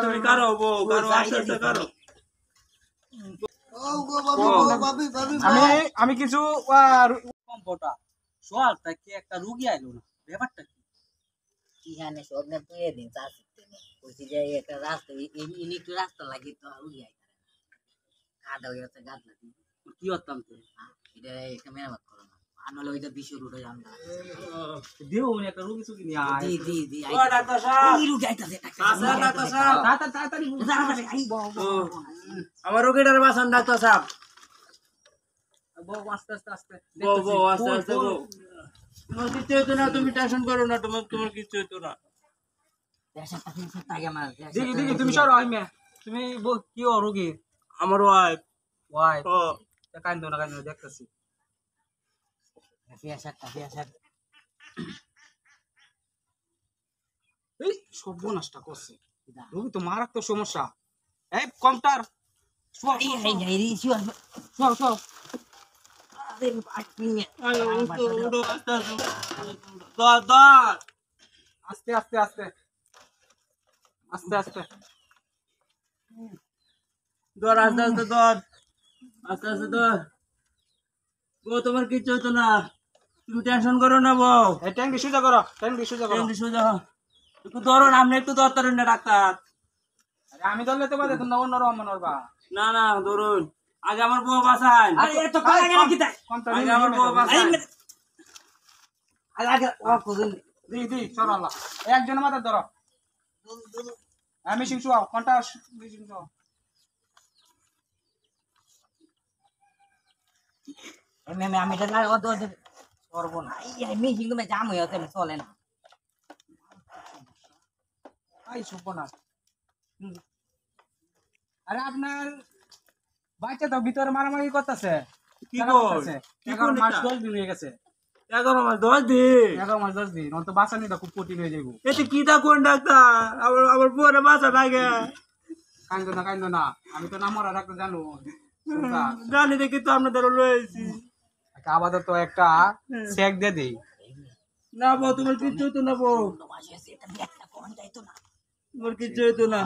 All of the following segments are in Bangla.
তুমি কারো বউ কারো আস্তে কারো আমি কিছু কম্পোটা সোয়াল থেকে একটা রোগী আইলো না ব্যাপারটা কি কি জানে সব না তুই এদিন চাষ কইছি যে একটা রাস্তা ইনি একটু রাস্তা লাগি তো রুগী আইতা কাদা হয়ে গেছে গাছ লাগি কি করতাম তো এটা একটা মেরামত করো না আনলে ওইটা বিশ্ব রুটে জানলা দেও একটা রোগী সুগি নিয়ে আয় দি ও ডাক্তার সাহেব এই রুগী আইতাছে ডাক্তার সাহেব তাড়াতাড়ি আমার রোগীটার বাঁচান ডাক্তার সাহেব বউ আস্তে আস্তে বউ আস্তে বউ তোমার কিছু হইতো না তুমি টেনশন করো না তোমার কিছু হইতো না পেশাটা ফিনছে তাকে মার দেখি তুমি সরো আইমে তুমি কি ও রোগী আমার ওয়াইফ ওয়াই ও কাইন্দো না দেখতেছি পেশাটা এই সর্বনাশটা করছে রোগী তো মারাত্মক সমস্যা এই কম্পিউটার এই সব আরে আইপিনে আরে উড়ো আস্তে আস্তে দর আস্তে দর বউ তোমার কিছু হইতো না তুমি টেনশন করো না বউ এই ট্যাঙ্কি সোজা করো সোজা একটু ধরুন আপনি একটু ধরতেন না ডাক্তার আরে আমি ধরলে তো বাদে তুমি অন্য রকম নরবা না ধরুন আগে আমার বউ বাঁচান আরে এত কলা গেল কি তাই আগে আমার বউ বাঁচান আগে ও কোন দি চলো একজনের মাথা ধরো আমি সিংসু কোনটা সিংসু আমি এটা না ও তো করব না এই মিটিং মে জাম হয়ে আছে চলে না আই সুপনা আরে আপনার বাচ্চা তো ভিতরে মারামারি করতেছে কি করছে 11 মাস 10 দিন হয়ে গেছে 11 মাস 10 দিন 11 মাস 10 দিন অন্ত বাঁচানিটা খুব কঠিন হয়ে যাইব এতে কি তা কোন ডাক্তার আমার বউরে বাঁচা লাগে কাইন্দো না আমি তো নামরা ডাক্তার জানো জানি দেখি তো আপনাদের লয়েছি আপাতত একটা চেক দিয়ে দেই না বউ তোমার কিচ্ছু হইতো না বউ তোমার কিচ্ছু হইতো না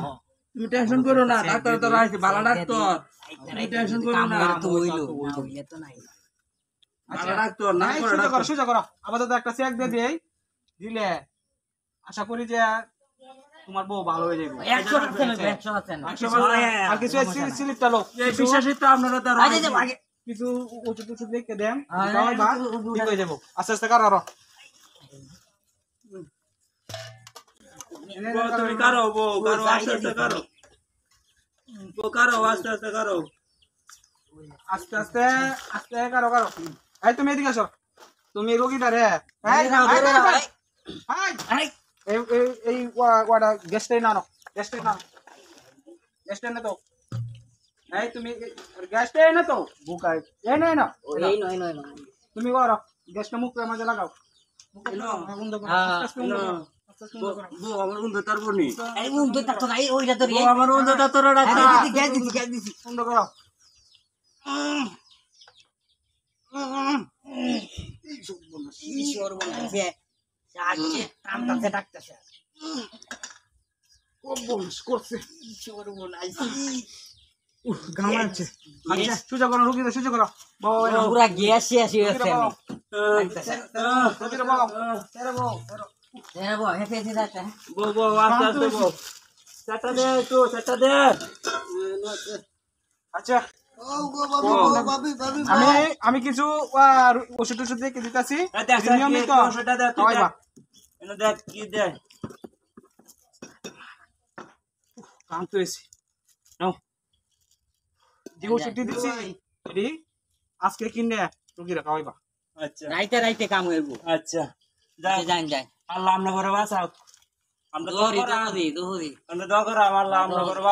তুমি টেনশন করো না ডাক্তার তো রাখছি ভালো ডাক্তার তুমি টেনশন করো না তো হইলো তো নাই ভালো ডাক্তার না সোজা করো আপাতত একটা চেক দিয়ে দেই দিলে আশা করি যে তোমার বউ ভালো হয়ে যাবে 100% আর কিছু স্লিপটা লো এই বিশ্বাসই তো আপনারা তো আগে কিছু ওষুধ দেখে দেন বা ঠিক হয়ে যাবো আস্তে কারো তুমি কারো বউ কারো আস্তে কারো বউ কারো আস্তে কারো আস্তে কারো এই তুমি এদিকে আসো তুমি রোগীটা রে এই ওয়াটা গেস্টে না তো এই তুমি গেস্টে না তো বুকাই এই না তুমি করো গেস্টে মুখ মাঝে লাগাও বউ আমার বন্ধু তার বনি এই মুন্ড তো নাই ওইটা তো বউ আমার বন্ধু তার তোরা ডাক্তার গ্যাস দিছি বন্ধ করো ঈশ্বর বলছে আজকে টানটাতে ডাকতেছে খুব বলিস করছে ঈশ্বর বলাইছি ঘামাচ্ছে আচ্ছা সোজা করো রুগীটা সোজা করো পুরা গ্যাস শেষ হয়ে গেছে বউ আস্তে বউ সেটা দে আচ্ছা আমি কিছু ওষুধ দেখে দিতেছি নিয়মিত খাওয়াইবা দেখ কি দে কান্ত হয়েছি যে ওষুধটি দিচ্ছি আজকে কিনে রুগীরা খাওয়াইবা আচ্ছা রাইতে কাম হইব আচ্ছা যাই আল্লাহ আমরা ঘরে বাঁচাও আমরা দোহরি দোয়া করা আমার আল্লাহ আমরা ঘরে